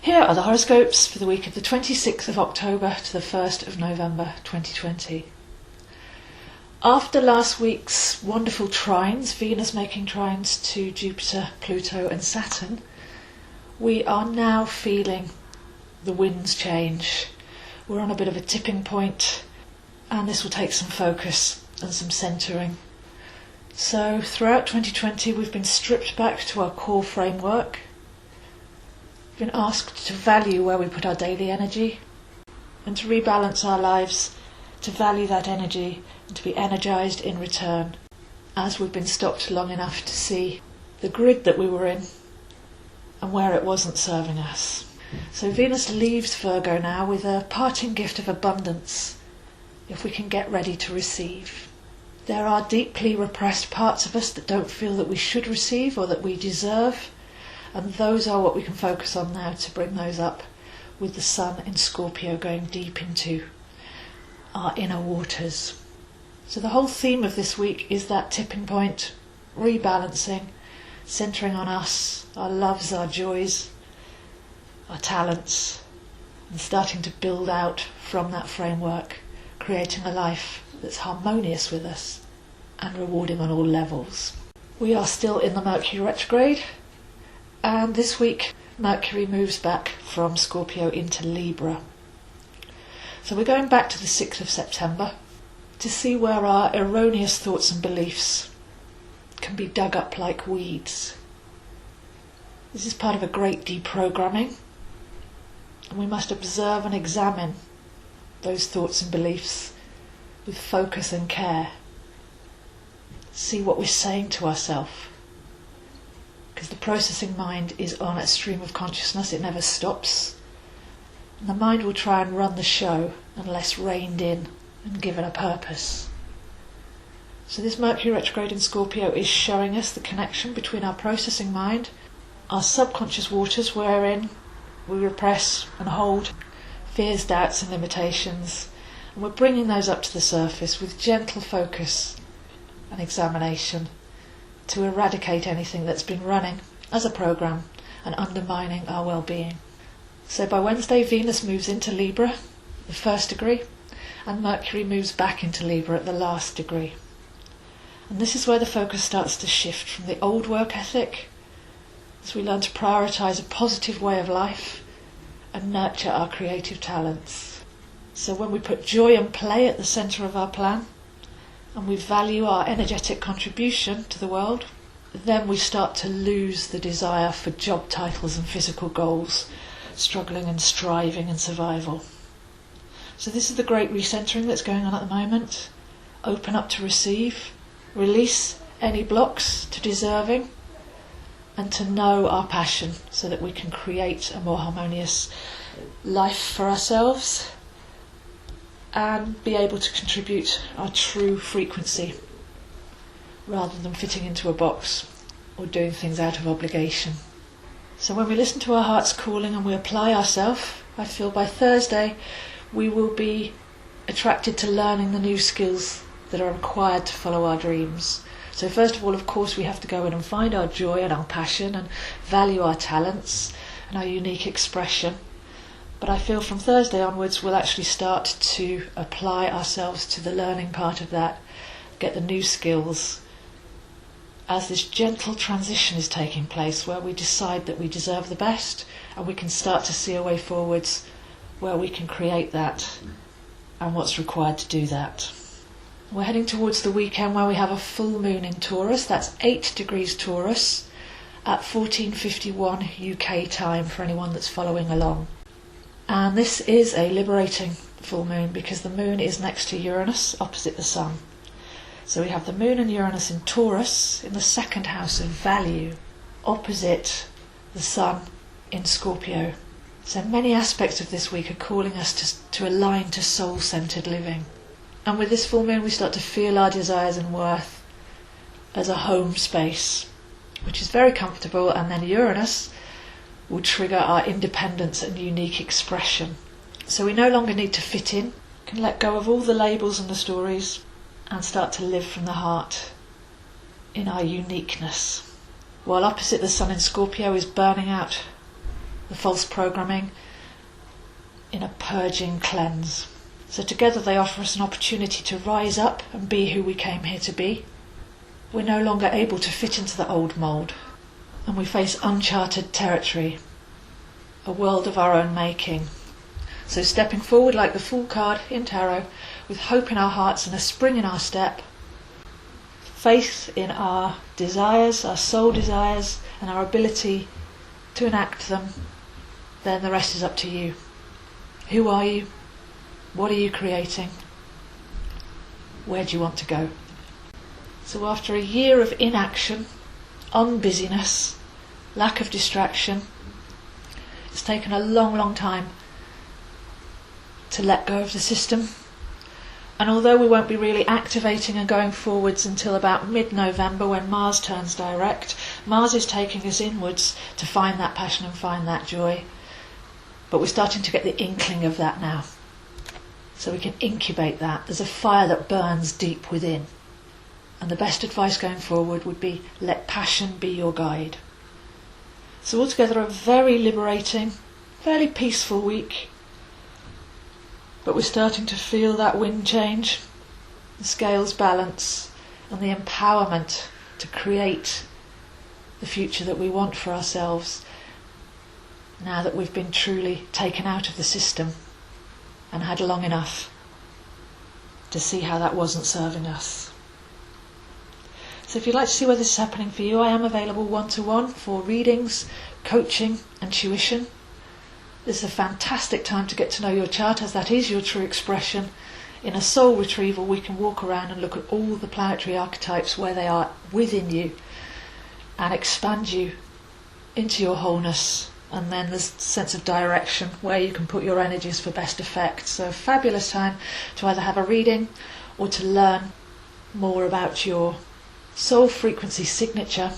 Here are the horoscopes for the week of the 26th of October to the 1st of November 2020. After last week's wonderful trines, Venus making trines to Jupiter, Pluto and Saturn, we are now feeling the winds change. We're on a bit of a tipping point, and this will take some focus and some centering. So throughout 2020 we've been stripped back to our core framework. We've been asked to value where we put our daily energy and to rebalance our lives, to value that energy and to be energised in return, as we've been stopped long enough to see the grid that we were in and where it wasn't serving us. So Venus leaves Virgo now with a parting gift of abundance, if we can get ready to receive. There are deeply repressed parts of us that don't feel that we should receive or that we deserve, and those are what we can focus on now to bring those up, with the Sun in Scorpio going deep into our inner waters. So the whole theme of this week is that tipping point, rebalancing, centering on us, our loves, our joys, our talents, and starting to build out from that framework, creating a life that's harmonious with us and rewarding on all levels. We are still in the Mercury retrograde, and this week Mercury moves back from Scorpio into Libra. So we're going back to the 6th of September to see where our erroneous thoughts and beliefs can be dug up like weeds. This is part of a great deprogramming, and we must observe and examine those thoughts and beliefs with focus and care. See what we're saying to ourselves, because the processing mind is on a stream of consciousness. It never stops, and the mind will try and run the show unless reined in and given a purpose. So this Mercury retrograde in Scorpio is showing us the connection between our processing mind, our subconscious waters wherein we repress and hold fears, doubts and limitations, and we're bringing those up to the surface with gentle focus and examination to eradicate anything that's been running as a program and undermining our well-being. So by Wednesday, Venus moves into Libra, the first degree, and Mercury moves back into Libra at the last degree. And this is where the focus starts to shift from the old work ethic, as we learn to prioritise a positive way of life and nurture our creative talents. So when we put joy and play at the centre of our plan, and we value our energetic contribution to the world, then we start to lose the desire for job titles and physical goals, struggling and striving and survival. So this is the great recentering that's going on at the moment. Open up to receive, release any blocks to deserving, and to know our passion so that we can create a more harmonious life for ourselves and be able to contribute our true frequency rather than fitting into a box or doing things out of obligation. So when we listen to our heart's calling and we apply ourselves, I feel by Thursday we will be attracted to learning the new skills that are required to follow our dreams. So first of all, of course, we have to go in and find our joy and our passion and value our talents and our unique expression. But I feel from Thursday onwards we'll actually start to apply ourselves to the learning part of that, get the new skills, as this gentle transition is taking place where we decide that we deserve the best and we can start to see a way forwards where we can create that and what's required to do that. We're heading towards the weekend where we have a full moon in Taurus. That's 8 degrees Taurus at 14:51 UK time for anyone that's following along. And this is a liberating full moon because the moon is next to Uranus opposite the Sun. So we have the moon and Uranus in Taurus in the second house of value opposite the Sun in Scorpio. So many aspects of this week are calling us to align to soul-centred living. And with this full moon we start to feel our desires and worth as a home space, which is very comfortable, and then Uranus will trigger our independence and unique expression. So we no longer need to fit in, can let go of all the labels and the stories and start to live from the heart in our uniqueness. While opposite the Sun in Scorpio is burning out the false programming in a purging cleanse. So together they offer us an opportunity to rise up and be who we came here to be. We're no longer able to fit into the old mould, and we face uncharted territory, a world of our own making. So stepping forward like the Fool card in tarot, with hope in our hearts and a spring in our step, faith in our desires, our soul desires, and our ability to enact them, then the rest is up to you. Who are you? What are you creating? Where do you want to go? So after a year of inaction, unbusyness, lack of distraction, it's taken a long, long time to let go of the system. And although we won't be really activating and going forwards until about mid-November when Mars turns direct, Mars is taking us inwards to find that passion and find that joy. But we're starting to get the inkling of that now. So we can incubate that. There's a fire that burns deep within. And the best advice going forward would be, let passion be your guide. So altogether a very liberating, fairly peaceful week. But we're starting to feel that wind change, the scales balance, and the empowerment to create the future that we want for ourselves, now that we've been truly taken out of the system and had long enough to see how that wasn't serving us. So if you'd like to see where this is happening for you, I am available one-to-one for readings, coaching and tuition. This is a fantastic time to get to know your chart, as that is your true expression. In a soul retrieval, we can walk around and look at all the planetary archetypes where they are within you and expand you into your wholeness. And then there's a sense of direction where you can put your energies for best effect. So a fabulous time to either have a reading or to learn more about your soul frequency signature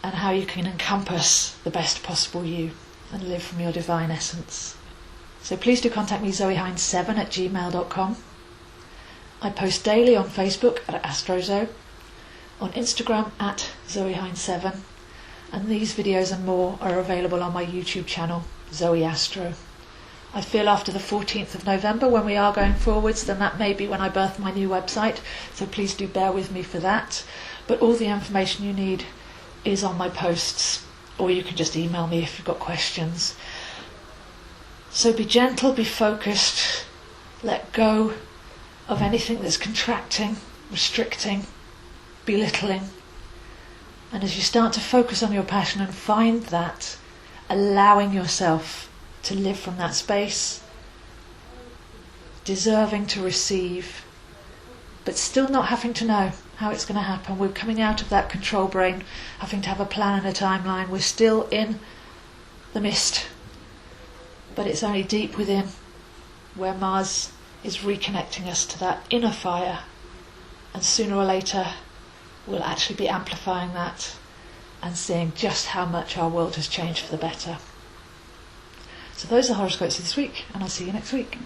and how you can encompass the best possible you and live from your divine essence. So please do contact me, zoehines7@gmail.com. I post daily on Facebook at AstroZo, on Instagram at zoehines7, and these videos and more are available on my YouTube channel, Zoe Astro. I feel after the 14th of November, when we are going forwards, then that may be when I birth my new website, so please do bear with me for that. But all the information you need is on my posts, or you can just email me if you've got questions. So be gentle, be focused, let go of anything that's contracting, restricting, belittling. And as you start to focus on your passion and find that, allowing yourself to live from that space, deserving to receive, but still not having to know how it's going to happen. We're coming out of that control brain, having to have a plan and a timeline. We're still in the mist, but it's only deep within where Mars is reconnecting us to that inner fire, and sooner or later we'll actually be amplifying that and seeing just how much our world has changed for the better. So those are horoscopes for this week, and I'll see you next week.